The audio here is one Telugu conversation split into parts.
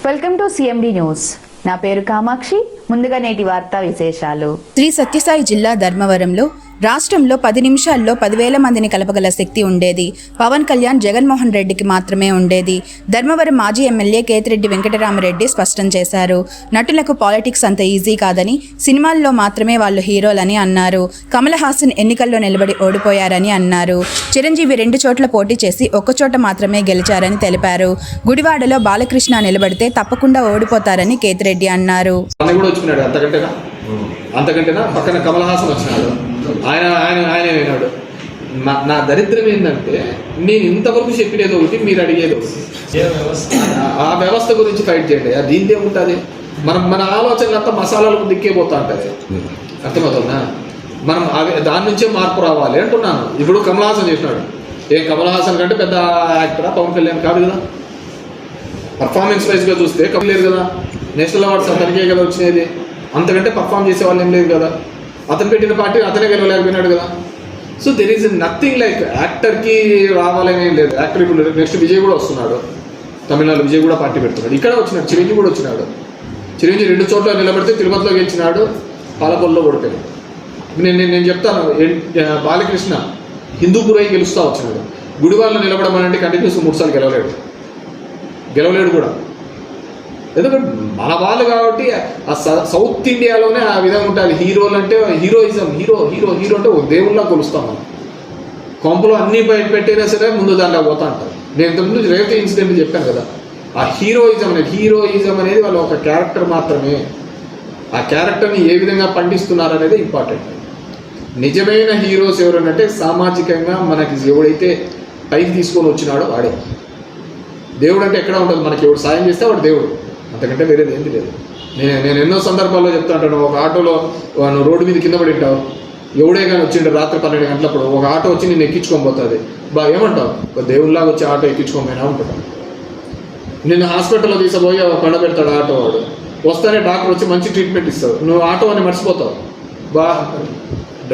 Welcome to CMD news. నా పేరు కామాక్షి. ముందుగా నేటి వార్తా విశేషాలు. శ్రీ సత్యసాయి జిల్లా ధర్మవరంలో రాష్ట్రంలో 10 నిమిషాల్లో 10,000 మందిని కలపగల శక్తి ఉండేది. పవన్ కళ్యాణ్, జగన్మోహన్ రెడ్డికి మాత్రమే ఉండేది. ధర్మవరం మాజీ ఎమ్మెల్యే కేతిరెడ్డి వెంకటరామరెడ్డి స్పష్టం చేశారు. నటులకు పాలిటిక్స్ అంత ఈజీ కాదని, సినిమాల్లో మాత్రమే వాళ్ళు హీరోలని అన్నారు. కమల్ హాసన్ ఎన్నికల్లో నిలబడి ఓడిపోయారని అన్నారు. చిరంజీవి 2 చోట్ల పోటీ చేసి ఒక్కచోట మాత్రమే గెలిచారని తెలిపారు. గుడివాడలో బాలకృష్ణ నిలబడితే తప్పకుండా ఓడిపోతారని కేతిరెడ్డి అన్నారు. అంతకంటేనా పక్కన కమల్ హాసన్ వచ్చినాడు. ఆయన అయినాడు. నా దరిద్రం ఏంటంటే, నేను ఇంతవరకు చెప్పినది ఒకటి, మీరు అడిగేది ఒకటి. ఆ వ్యవస్థ గురించి ఫైట్ చేయండి. దీని ఏముంటుంది? మన ఆలోచనలు అంతా మసాలాలకు దిక్కేపోతా ఉంటుంది. అర్థమవుతుందా? మనం దాని నుంచే మార్పు రావాలి అంటున్నాను. ఇప్పుడు కమల్ హాసన్ చేసినాడు. కమల్ హాసన్ కంటే పెద్ద యాక్టరా పవన్ కళ్యాణ్? కాదు కదా. పర్ఫార్మెన్స్ వైజ్గా చూస్తే కమల్ లేదు కదా. నేషనల్ అవార్డ్స్ అతనికే కదా వచ్చినది. అంతకంటే పర్ఫామ్ చేసే వాళ్ళు ఏం లేదు కదా. అతను పెట్టిన పార్టీ అతనే గెలవలేకపోయినాడు కదా. So there is nothing like యాక్టర్కి రావాలని ఏం లేదు. యాక్టర్ ఇప్పుడు నెక్స్ట్ విజయ్ కూడా వస్తున్నాడు. తమిళనాడు విజయ్ కూడా పార్టీ పెడుతున్నాడు. ఇక్కడ వచ్చినాడు. చిరంజీవి కూడా వచ్చినాడు. చిరంజీవి 2 చోట్ల నిలబడితే తిరుపతిలో గెలిచినాడు, పాలకొల్లో ఓడిపోయాడు. నేను చెప్తాను, బాలకృష్ణ హిందూపురై గెలుస్తూ వచ్చినాడు. గుడివాడలో నిలబడమనంటే కంటిన్యూస్ 3 సార్లు గెలవలేడు కూడా. ఎందుకంటే మన వాళ్ళు కాబట్టి ఆ సౌత్ ఇండియాలోనే ఆ విధంగా ఉంటుంది. హీరోలు అంటే హీరోయిజం, హీరో అంటే ఒక దేవుళ్ళ కొలుస్తాం మనం. కొంపలో అన్నీ బయట పెట్టైనా సరే ముందు దాంట్లో పోతా అంటారు. నేను ఇంతకుముందు రేవతి ఇన్సిడెంట్ చెప్పాను కదా. ఆ హీరోయిజం అనేది వాళ్ళ ఒక క్యారెక్టర్ మాత్రమే. ఆ క్యారెక్టర్ని ఏ విధంగా పండిస్తున్నారు అనేది ఇంపార్టెంట్. నిజమైన హీరోస్ ఎవరంటే సామాజికంగా మనకి ఎవడైతే పైకి తీసుకొని వచ్చినాడో వాడే. దేవుడు అంటే ఎక్కడ ఉంటుంది? మనకి ఎవడు సాయం చేస్తే వాడు దేవుడు, అంతకంటే వేరేది ఏంది లేదు. నేను ఎన్నో సందర్భాల్లో చెప్తా ఉంటాను. ఒక ఆటోలో రోడ్డు మీద కింద పడి ఉంటావు, ఎవడే కానీ వచ్చిండు రాత్రి 12 గంటలప్పుడు ఒక ఆటో వచ్చి నేను ఎక్కించుకొని పోతుంది. ఏమంటావు? ఒక దేవుళ్ళలాగా వచ్చి ఆటో ఎక్కించుకోమైనా ఉంటాడు. నిన్ను హాస్పిటల్లో తీసుకుపోయి పండ పెడతాడు ఆటో వాడు. వస్తానే డాక్టర్ వచ్చి మంచి ట్రీట్మెంట్ ఇస్తాడు. నువ్వు ఆటో అని మర్చిపోతావు.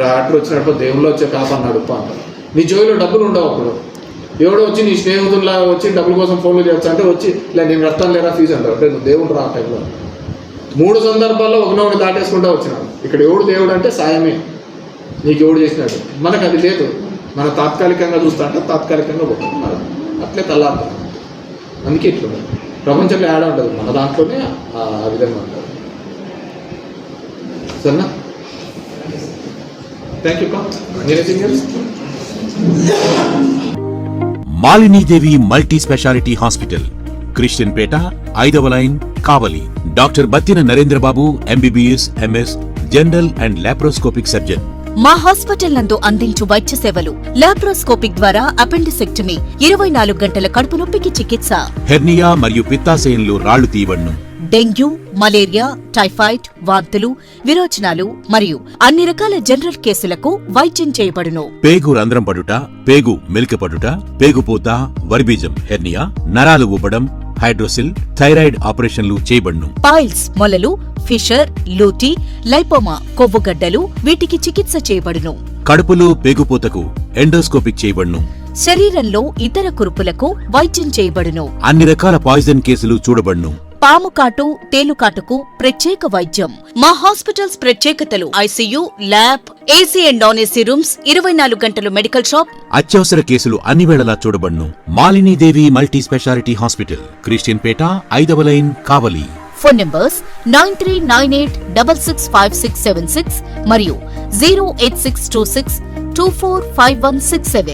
డాక్టర్ వచ్చినప్పుడు దేవుళ్ళు వచ్చే కాపాడినాడు అంటారు. నీ జోబులో డబ్బులు ఉండవు. అప్పుడు ఎవడో వచ్చి నీ స్నేహితుల్లా వచ్చి డబ్బుల కోసం ఫోన్లు చేయొచ్చు అంటే వచ్చి ఇలా నేను రక్తాను లేదా ఫీజు అంటారు. అంటే నువ్వు దేవుడు రా. ఆ టైంలో 3 సందర్భాల్లో ఒకనొకటి దాటేసుకుంటూ వచ్చినాడు. ఇక్కడ ఎవడు దేవుడు అంటే సాయమే, నీకు ఎవడు చేసినాడు. మనకు అది లేదు. మనం తాత్కాలికంగా చూస్తా అంటే తాత్కాలికంగా పోతుంది. అట్లే తల్లాడుతాం. అందుకే ఇట్లా ప్రపంచంలో ఏడా ఉంటుంది, మన దాంట్లోనే ఆ విధంగా ఉంటుంది. సరేనా? Thank you. Malinidevi multi speciality hospital, Christian Peta, 5వ line, Kavali. Doctor Battina Narendrababu, MBBS, MS, general and laparoscopic surgeon. మా హాస్పిటల్ నందు అందించు వైద్య సేవలు: లాప్రోస్కోపిక్ ద్వారా అపెండిసెక్టమీ, 24 గంటల కడుపు నొప్పికి చికిత్స, హెర్నియా మరియు పిత్తాశయంలో రాళ్లు తీయబడును, డెంగ్యూ, మలేరియా, టైఫాయిడ్, వాంతులు, విరోచనాలు మరియు అన్ని రకాల జనరల్ కేసులకు వైద్యం చేయబడును. పేగు రంధ్రం పడుట, పేగు మెలికపడుట, పేగుపూత, వర్బీజం, హెర్నియా, నరాలు ఉబ్బడం, హైడ్రోసిల్, థైరాయిడ్ ఆపరేషన్లు చేయబడును. పైల్స్, మొలలు, ఫిషర్, లూటీ, లైపోమా, కొవ్వుగడ్డలు, వీటికి చికిత్స చేయబడును. కడుపులో పేగుపూతకు ఎండోస్కోపిక్ చేయబడును. శరీరంలో ఇతర కురుపులకు వైద్యం చేయబడును. అన్ని రకాల పాయిజన్ కేసులు చూడబడును. పాము కాటు, తేలుకాటుకు ప్రత్యేక వైద్యం. మా హాస్పిటల్స్ ప్రత్యేకతలు: ICU, lab, AC and non rooms, 24 గంటలు మెడికల్ షాప్. అత్యవసర కేసులు అన్ని వేళలా చూడబడును. Malinidevi multi speciality hospital, Christian Peta, 5వ లైన్, కావలి. ఫోన్ నంబర్స్ 9398665676 మరియు 08626245167.